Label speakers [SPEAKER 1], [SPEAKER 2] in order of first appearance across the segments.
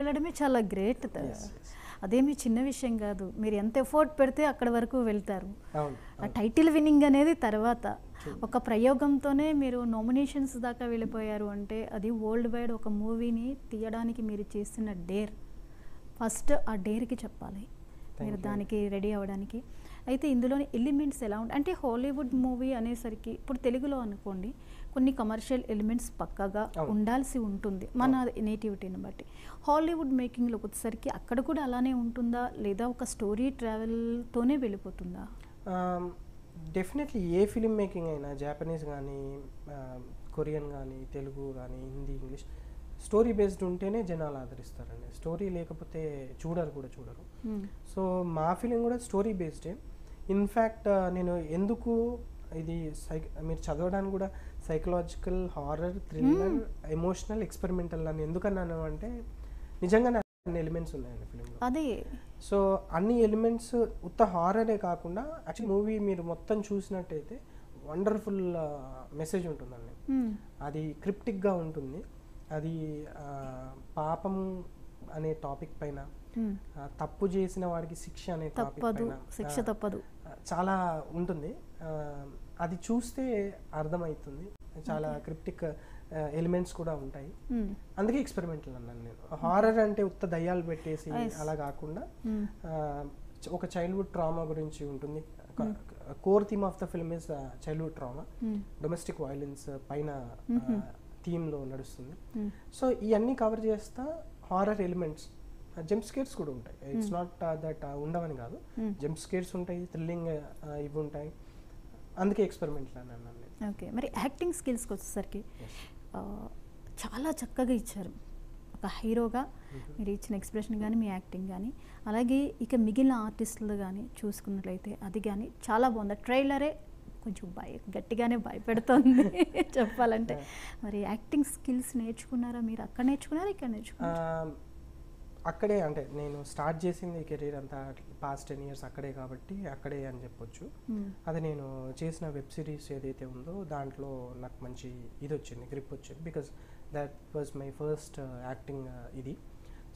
[SPEAKER 1] వెళ్ళడమే చాలా గ్రేట్. అదేమి చిన్న విషయం కాదు. మీరు ఎంత ఎఫర్ట్ పెడితే అక్కడ వరకు వెళ్తారు. ఆ టైటిల్ విన్నింగ్ అనేది తర్వాత ఒక ప్రయోగంతోనే మీరు నామినేషన్స్ దాకా వెళ్ళిపోయారు అంటే అది వరల్డ్ వైడ్ ఒక మూవీని తీయడానికి మీరు చేసిన డేర్. ఫస్ట్ ఆ డేర్కి చెప్పాలి మీరు దానికి రెడీ అవ్వడానికి. అయితే ఇందులోని ఎలిమెంట్స్ ఎలా ఉంటాయి అంటే హాలీవుడ్ మూవీ అనేసరికి ఇప్పుడు తెలుగులో అనుకోండి కొన్ని కమర్షియల్ ఎలిమెంట్స్ పక్కాగా ఉండాల్సి ఉంటుంది మన నేటివిటీని బట్టి. హాలీవుడ్ మేకింగ్లోకి వచ్చేసరికి అక్కడ కూడా అలానే ఉంటుందా లేదా ఒక స్టోరీ ట్రావెల్తోనే వెళ్ళిపోతుందా?
[SPEAKER 2] డెఫినెట్లీ ఏ ఫిలిం మేకింగ్ అయినా జాపనీస్ కానీ కొరియన్ కానీ తెలుగు కానీ హిందీ ఇంగ్లీష్ స్టోరీ బేస్డ్ ఉంటేనే జనాలు ఆదరిస్తారండి. స్టోరీ లేకపోతే చూడరు. సో మా ఫిలిం కూడా స్టోరీ బేస్డే. ఇన్ఫ్యాక్ట్ నేను ఎందుకు ఇది మీరు చదవడానికి కూడా psychological, horror, thriller, emotional, experimental అని ఎందుకన్నాను అంటే నిజంగానే అన్ని ఎలిమెంట్స్ ఉన్నాయండి ఫిలింలో.
[SPEAKER 1] అదే
[SPEAKER 2] సో అన్ని ఎలిమెంట్స్ ఉత్త హారరే కాకుండా యాక్చువల్లీ మూవీ మీరు మొత్తం చూసినట్టయితే వండర్ఫుల్ మెసేజ్ ఉంటుందండి. అది క్రిప్టిక్గా ఉంటుంది. అది పాపం అనే టాపిక్ పైన, తప్పు చేసిన వాడికి శిక్ష అనే టాపిక్ పైన
[SPEAKER 1] శిక్ష తప్పదు
[SPEAKER 2] చాలా ఉంటుంది. అది చూస్తే అర్థమవుతుంది. చాలా క్రిప్టిక్ ఎలిమెంట్స్ కూడా ఉంటాయి. అందుకే ఎక్స్పెరిమెంటల్ అన్నాను నేను. హారర్ అంటే ఉత్త దయ్యాలు పెట్టేసి అలా కాకుండా ఒక చైల్డ్హుడ్ ట్రామా గురించి ఉంటుంది. Core theme of the film is childhood trauma, domestic violence పైన థీమ్లో నడుస్తుంది. సో ఇవన్నీ కవర్ చేస్తా హారర్ ఎలిమెంట్స్, జంప్ స్కేర్స్ కూడా ఉంటాయి. ఇట్స్ నాట్ దట్ ఉండవని కాదు, జంప్ స్కేర్స్ ఉంటాయి, థ్రిల్లింగ్ ఇవి ఉంటాయి. అందుకే ఎక్స్పెరిమెంట్లు అని అన్నాను.
[SPEAKER 1] ఓకే, మరి యాక్టింగ్ స్కిల్స్కి వచ్చేసరికి చాలా చక్కగా ఇచ్చారు. ఒక హీరోగా మీరు ఇచ్చిన ఎక్స్ప్రెషన్ కానీ మీ యాక్టింగ్ కానీ, అలాగే ఇక మిగిలిన ఆర్టిస్టులు కానీ చూసుకున్నట్లయితే అది కానీ చాలా బాగుంది. ట్రైలరే కొంచెం గట్టిగానే భయపెడుతుంది చెప్పాలంటే. మరి యాక్టింగ్ స్కిల్స్ నేర్చుకున్నారా మీరు? అక్కడ నేర్చుకున్నారా ఇక్కడ నేర్చుకున్నారా?
[SPEAKER 2] అక్కడే, అంటే నేను స్టార్ట్ చేసింది కెరీర్ అంతా పాస్ట్ 10 years అక్కడే కాబట్టి అక్కడే అని చెప్పొచ్చు. అది నేను చేసిన వెబ్ సిరీస్ ఏదైతే ఉందో దాంట్లో నాకు మంచి ఇది వచ్చింది, గ్రిప్ వచ్చింది. Because that was my first acting. ఇది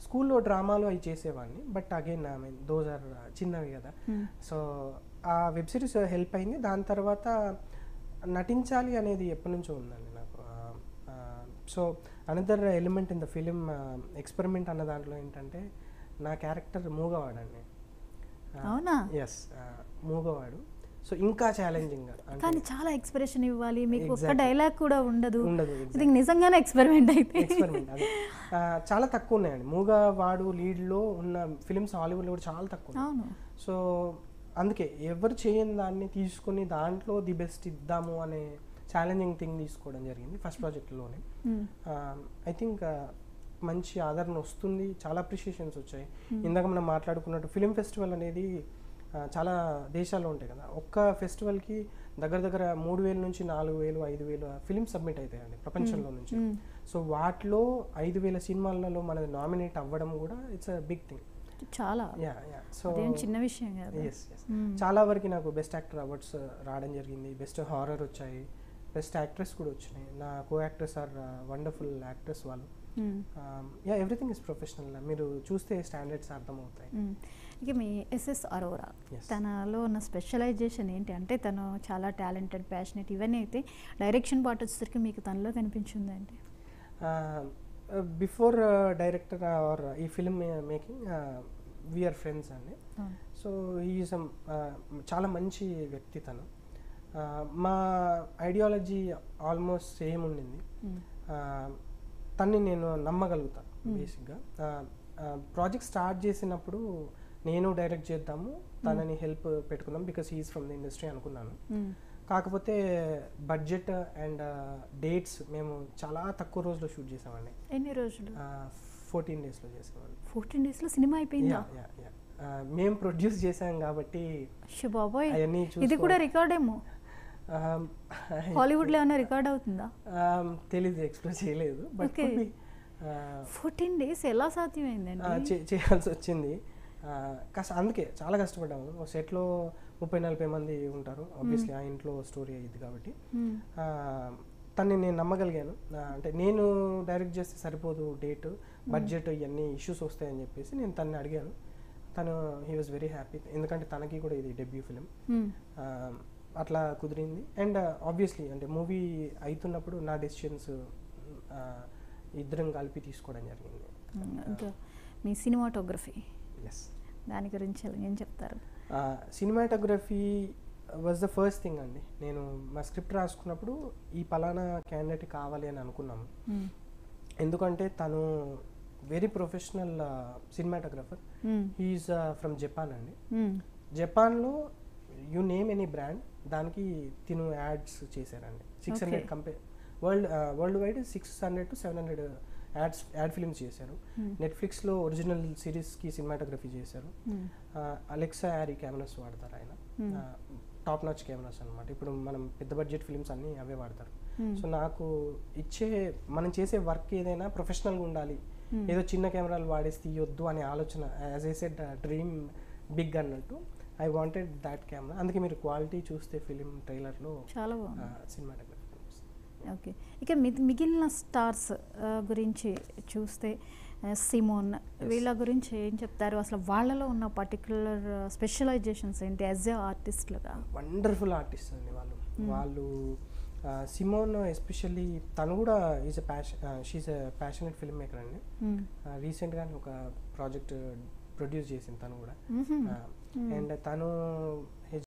[SPEAKER 2] స్కూల్లో డ్రామాలు అవి చేసేవాడిని, but again I mean those are చిన్నవి కదా. సో ఆ వెబ్ సిరీస్ హెల్ప్ అయింది. దాని తర్వాత నటించాలి అనేది ఎప్పటి నుంచో ఉందండి నాకు. So another element in the film experiment అన్న దాంట్లో ఏంటంటే నా క్యారెక్టర్ మూగవాడండి.
[SPEAKER 1] అవునా?
[SPEAKER 2] ఎస్, మూగవాడు. సో ఇంకా ఛాలెంజింగ్,
[SPEAKER 1] కానీ చాలా ఎక్స్ప్రెషన్ ఇవ్వాలి, మీకు ఒక్క డైలాగ్ కూడా ఉండదు. ఇది నిజంగానే ఎక్స్పెరిమెంట్ అయితే.
[SPEAKER 2] ఎక్స్పెరిమెంట్ అదే చాలా తక్కువ ఉన్నాయండి. మూగవాడు లీడ్లో ఉన్న ఫిలిమ్స్ హాలీవుడ్లో కూడా చాలా తక్కువ.
[SPEAKER 1] అవును.
[SPEAKER 2] సో అందుకే ఎవరు చేయని దాన్ని తీసుకుని దాంట్లో ది బెస్ట్ ఇద్దాము అనే ఛాలెంజింగ్ థింగ్ తీసుకోవడం జరిగింది ఫస్ట్ ప్రాజెక్ట్లోనే. ఐ థింక్ మంచి ఆదరణ వస్తుంది, చాలా అప్రిషియేషన్స్ వచ్చాయి. ఇందాక మనం మాట్లాడుకున్నట్టు ఫిలిం ఫెస్టివల్ అనేది చాలా దేశాల్లో ఉంటాయి కదా. ఒక్క ఫెస్టివల్కి దగ్గర 3,000 నుంచి 4,000, 5,000 ఫిలిం సబ్మిట్ అవుతాయండి ప్రపంచంలో నుంచి. సో వాటిలో 5,000 సినిమాలలో మనది నామినేట్ అవ్వడం కూడా ఇట్స్ అ బిగ్ థింగ్.
[SPEAKER 1] చాలా
[SPEAKER 2] సో
[SPEAKER 1] చిన్న విషయం కాదు.
[SPEAKER 2] చాలా వరకు నాకు బెస్ట్ యాక్టర్ అవార్డ్స్ రావడం జరిగింది, బెస్ట్ హారర్ వచ్చాయి, బెస్ట్ యాక్ట్రెస్ కూడా వచ్చినాయి. నా co actors are wonderful actors వాళ్ళు. Everything is professional. మీరు చూస్తే స్టాండర్డ్స్ అర్థమవుతాయి.
[SPEAKER 1] ఇక మీ ఎస్ఎస్ అరోరా, తనలో ఉన్న స్పెషలైజేషన్ ఏంటి అంటే తను చాలా టాలెంటెడ్, ప్యాషనెట్ ఇవన్నీ అయితే డైరెక్షన్ పార్ట్ వచ్చేసరికి మీకు తనలో కనిపించిందండి?
[SPEAKER 2] బిఫోర్ డైరెక్టర్ ఆర్ ఈ ఫిల్మ్ మేకింగ్ వీఆర్ ఫ్రెండ్స్ అండి. సో ఈజ్ చాలా మంచి వ్యక్తి తను. మా ఐడియాలజీ ఆల్మోస్ట్ సేమ్ ఉండింది. తన్ని నేను నమ్మగలుగుతాను బేసిక్గా. ప్రాజెక్ట్ స్టార్ట్ చేసినప్పుడు నేను డైరెక్ట్ చేద్దాము, తనని హెల్ప్ పెట్టుకుందాం, because he's from the industry అనుకున్నాను. కాకపోతే బడ్జెట్ అండ్ డేట్స్ మేము చాలా తక్కువ రోజులో షూట్ చేసామండి.
[SPEAKER 1] ఎన్ని రోజులు?
[SPEAKER 2] 14 daysలో చేసామండి.
[SPEAKER 1] 14 daysలో సినిమా అయిపోయిందా?
[SPEAKER 2] మేము ప్రొడ్యూస్ చేసాం కాబట్టి
[SPEAKER 1] అవన్నీ. ఇది కూడా రికార్డ్ ఏమో హాలీవుడ్లో ఏమైనా రికార్డ్ అవుతుందా
[SPEAKER 2] తెలీదు, ఎక్స్ప్రెస్ చేయలేదు. బట్
[SPEAKER 1] 14 days ఎలా సాధ్యమైందండి?
[SPEAKER 2] చేయాల్సి వచ్చింది. అందుకే చాలా కష్టపడ్డాము. సెట్లో 30-40 మంది ఉంటారు. ఆబ్వియస్లీ ఆ ఇంట్లో స్టోరీ అయ్యింది కాబట్టి తన్ని నేను నమ్మగలిగాను. అంటే నేను డైరెక్ట్ చేస్తే సరిపోదు డేట్, బడ్జెట్ ఇవన్నీ ఇష్యూస్ వస్తాయని చెప్పేసి నేను తనని అడిగాను. తను హీ వాజ్ వెరీ హ్యాపీ, ఎందుకంటే తనకి కూడా ఇది డెబ్యూ ఫిలిం. అట్లా కుదిరింది. అండ్ ఆబ్వియస్లీ అంటే మూవీ అవుతున్నప్పుడు నా డెసిషన్స్ ఇద్దరం కలిపి తీసుకోవడం జరిగింది.
[SPEAKER 1] ఇంకా మీ సినిమాటోగ్రఫీ
[SPEAKER 2] ఎస్,
[SPEAKER 1] దాని గురించి ఏం చెప్తారు?
[SPEAKER 2] Cinematography was the first thing అండి. నేను మా స్క్రిప్ట్ రాసుకున్నప్పుడు ఈ పలానా క్యాండిడేట్ కావాలి అని అనుకున్నాము. ఎందుకంటే తను very professional cinematographer. He's from Japan అండి. జపాన్లో యూ నేమ్ ఎనీ బ్రాండ్ దానికి తిను యాడ్స్ చేశారండి. 600 world wide 600 to 700 ad films చేశారు. నెట్ఫ్లిక్స్లో ఒరిజినల్ సిరీస్కి సినిమాటోగ్రఫీ చేశారు. అలెక్సా యారీ కెమెరాస్ వాడతారు ఆయన, టాప్ నాచ్ కెమెరాస్ అనమాట. ఇప్పుడు మనం పెద్ద బడ్జెట్ ఫిల్మ్స్ అన్నీ అవే వాడతారు. సో నాకు మనం చేసే వర్క్ ఏదైనా ప్రొఫెషనల్గా ఉండాలి, ఏదో చిన్న కెమెరాలు వాడేసి తీయొద్దు అనే ఆలోచన, as I said dream big అన్నట్టు. I wanted that camera. అందుకే మీరు క్వాలిటీ చూస్తే ఫిలిం ట్రైలర్లో
[SPEAKER 1] చాలా
[SPEAKER 2] సినిమాటోగ్రఫీ.
[SPEAKER 1] ఓకే, ఇక మిగిలిన స్టార్స్ గురించి చూస్తే సిమోన్ వీళ్ళ గురించి ఏం చెప్తారు? అసలు వాళ్ళలో ఉన్న పర్టికులర్ స్పెషలైజేషన్స్ ఏంటి యాజ్ ఏ ఆర్టిస్ట్లుగా?
[SPEAKER 2] వండర్ఫుల్ ఆర్టిస్ట్ అండి వాళ్ళు. సిమోన్ ఎస్పెషల్లీ తను కూడా she's a passionate filmmaker అండి. రీసెంట్గానే ఒక ప్రాజెక్ట్ ప్రొడ్యూస్ చేసింది తను కూడా. అండ్ తను